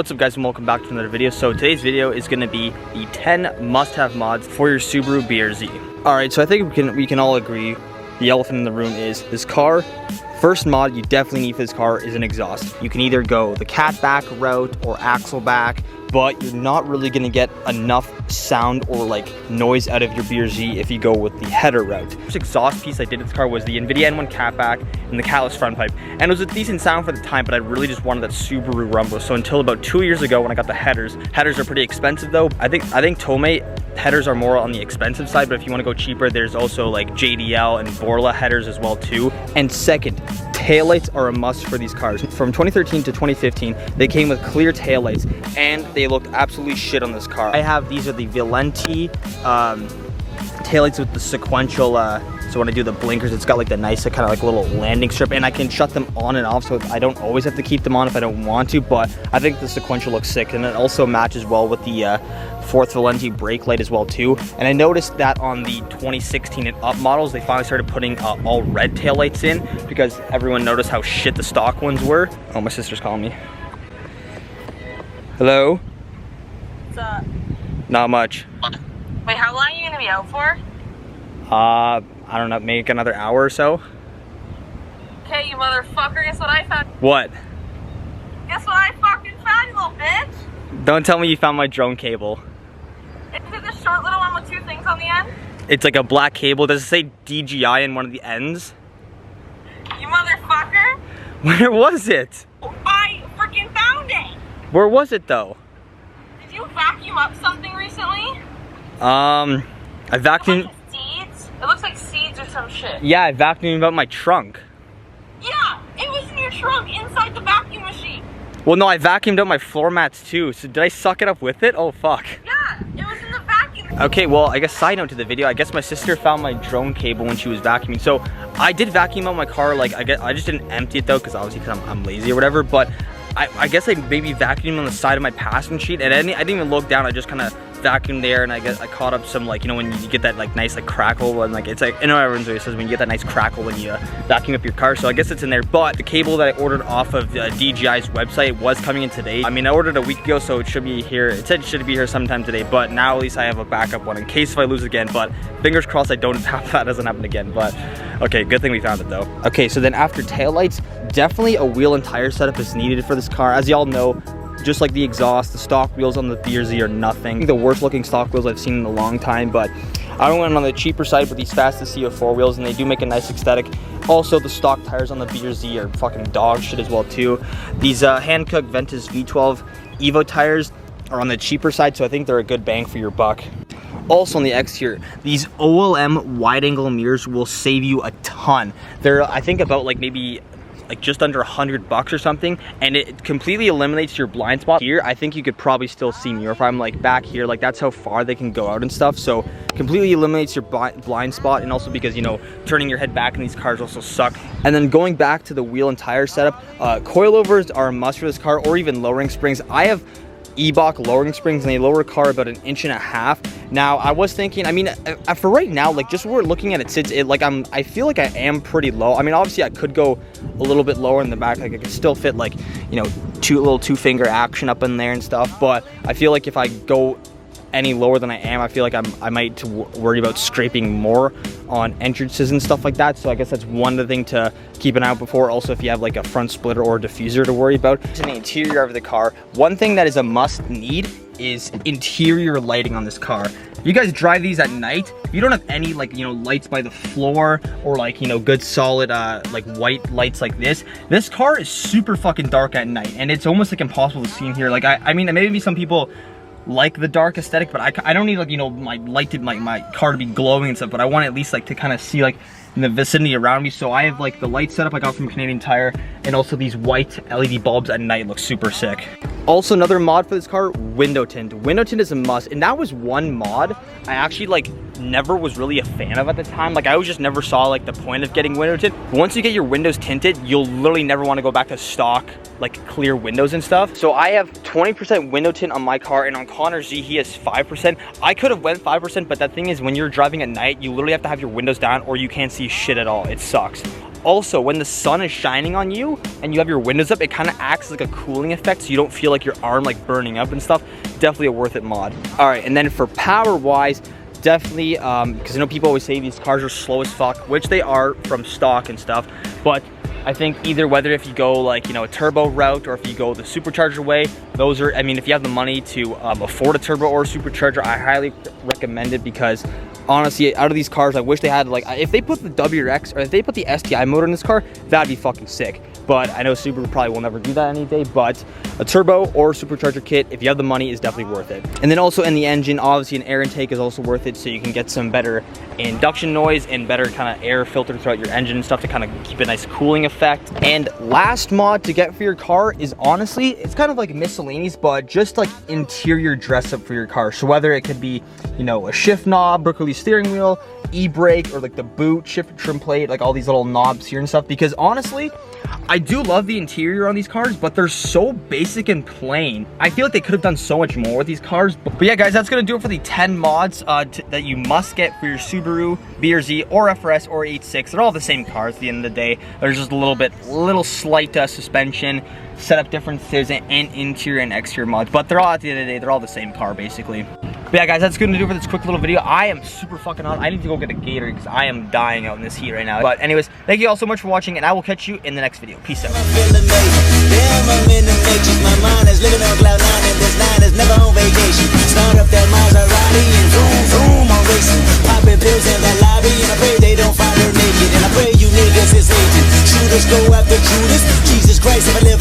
What's up guys, and welcome back to another video. So today's video is going to be the 10 must-have mods for your Subaru Brz. Alright, so I think we can all agree the elephant in the room is this car. First mod you definitely need for this car is an exhaust. You can either go the cat back route or axle back, but you're not really going to get enough sound or like noise out of your Brz if you go with the header route. The first exhaust piece I did in this car was the NVIDIA N1 catback and the catless front pipe, and it was a decent sound for the time, but I really just wanted that Subaru rumble. So until about 2 years ago when I got the headers are pretty expensive though. I think Tomei headers are more on the expensive side, but if you want to go cheaper, there's also like JDL and Borla headers as well too. And second, taillights are a must for these cars. From 2013 to 2015, they came with clear taillights, and they looked absolutely shit on this car. I have, these are the Valenti taillights with the sequential, so when I do the blinkers, it's got like the nice kind of like little landing strip, and I can shut them on and off, so I don't always have to keep them on if I don't want to, but I think the sequential looks sick, and it also matches well with the fourth Valenti brake light as well too. And I noticed that on the 2016 and up models, they finally started putting all red taillights in because everyone noticed how shit the stock ones were. Oh, my sister's calling me. Hello? What's up? Not much. Wait, how long are you gonna be out for? I don't know, maybe another hour or so. Okay, you motherfucker, guess what I found? What? Guess what I fucking found, you little bitch? Don't tell me you found my drone cable. Is it the short little one with two things on the end? It's like a black cable. Does it say DGI in one of the ends? You motherfucker! Where was it? I freaking found it! Where was it though? Did you vacuum up something recently? I vacuumed. Like seeds? It looks like seeds or some shit. Yeah, I vacuumed up my trunk. Yeah, it was in your trunk inside the vacuum machine. Well, no, I vacuumed up my floor mats too. So did I suck it up with it? Oh, fuck. Yeah, it was in the vacuum. Okay, well, I guess side note to the video, I guess my sister found my drone cable when she was vacuuming. So I did vacuum out my car. Like, I just didn't empty it though, because obviously I'm lazy or whatever. But I guess I maybe vacuumed on the side of my passenger seat, and I didn't even look down. I just kind of vacuumed there, and I caught up some, like, you know, when you get that like nice like crackle, and like it's like, you know, everyone always says when you get that nice crackle when you vacuum up your car. So I guess it's in there. But the cable that I ordered off of DJI's website was coming in today. I mean, I ordered a week ago, so it should be here. It said it should be here sometime today, but now at least I have a backup one in case if I lose again. But fingers crossed I don't have that doesn't happen again. But okay, good thing we found it though. Okay, so then after taillights, definitely a wheel and tire setup is needed for this car. As y'all know, just like the exhaust, the stock wheels on the Brz are nothing. The worst looking stock wheels I've seen in a long time, but I went on the cheaper side with these fastest CO4 wheels, and they do make a nice aesthetic. Also, the stock tires on the Brz are fucking dog shit as well too. These Hankook Ventus V12 Evo tires are on the cheaper side, so I think they're a good bang for your buck. Also on the exterior, these OLM wide angle mirrors will save you a ton. They're, I think, about like maybe like just under $100 or something, and it completely eliminates your blind spot. Here I think you could probably still see me, or if I'm like back here, like that's how far they can go out and stuff. So completely eliminates your blind spot, and also because, you know, turning your head back in these cars also suck. And then going back to the wheel and tire setup, coilovers are a must for this car, or even lowering springs. I have E-Bach lowering springs, and they lower a car about 1.5 inches. Now I was thinking, I mean, for right now, like just where we're looking at it sits, like I feel like I am pretty low. I mean, obviously I could go a little bit lower in the back, like I could still fit like, you know, little two-finger action up in there and stuff, but I feel like if I go any lower than I am, I feel like I might worry about scraping more on entrances and stuff like that. So I guess that's one thing to keep an eye out before. Also, if you have like a front splitter or a diffuser to worry about. In the interior of the car, one thing that is a must need is interior lighting on this car. If you guys drive these at night, if you don't have any, like, you know, lights by the floor, or like, you know, good solid like white lights like this car is super fucking dark at night, and it's almost like impossible to see in here. Like I mean, maybe some people like the dark aesthetic, but I don't need, like, you know, my car to be glowing and stuff, but I want at least like to kind of see like in the vicinity around me. So I have like the light setup I got from Canadian Tire, and also these white LED bulbs at night look super sick. Also, another mod for this car, window tint. Window tint is a must, and that was one mod I actually like never was really a fan of at the time. Like, I just never saw like the point of getting window tint. But once you get your windows tinted, you'll literally never want to go back to stock like clear windows and stuff. So I have 20% window tint on my car, and on Connor's Z he has 5%. I could have went 5%, but that thing is, when you're driving at night, you literally have to have your windows down or you can't see shit at all. It sucks. also when the sun is shining on you and you have your windows up, it kind of acts like a cooling effect, so you don't feel like your arm like burning up and stuff. Definitely a worth it mod. All right, and then for power wise, definitely, because I know people always say these cars are slow as fuck, which they are from stock and stuff, but I think either whether if you go like, you know, a turbo route or if you go the supercharger way, those are, I mean, if you have the money to afford a turbo or a supercharger, I highly recommend it, because honestly, out of these cars, I wish they had like, if they put the WRX or if they put the STI motor in this car, that'd be fucking sick. But I know Subaru probably will never do that any day, but a turbo or supercharger kit, if you have the money, is definitely worth it. And then also in the engine, obviously an air intake is also worth it, so you can get some better induction noise and better kind of air filter throughout your engine and stuff to kind of keep a nice cooling effect. And last mod to get for your car is honestly, it's kind of like miscellaneous, but just like interior dress up for your car. So whether it could be, you know, a shift knob, Berkeley steering wheel, e-brake, or like the boot, shift trim plate, like all these little knobs here and stuff, because honestly, I do love the interior on these cars, but they're so basic and plain. I feel like they could have done so much more with these cars. But yeah, guys, that's gonna do it for the 10 mods that you must get for your Subaru BRZ or FRS or 86. They're all the same cars at the end of the day. There's just a little slight suspension, setup differences, and interior and exterior mods. But they're all, at the end of the day, they're all the same car, basically. But yeah, guys, that's gonna do it for this quick little video. I am super fucking hot. I need to go get a Gator because I am dying out in this heat right now. But anyways, thank you all so much for watching, and I will catch you in the next video. Peace out. Damn, I'm in the matrix. My mind is living on cloud nine, and this line is never on vacation. Start up that Maserati and zoom, zoom, I'm racing. Popping pills in the lobby, and I pray they don't find her naked. And I pray you niggas is hating. Shooters go after Judas. Jesus Christ, if I live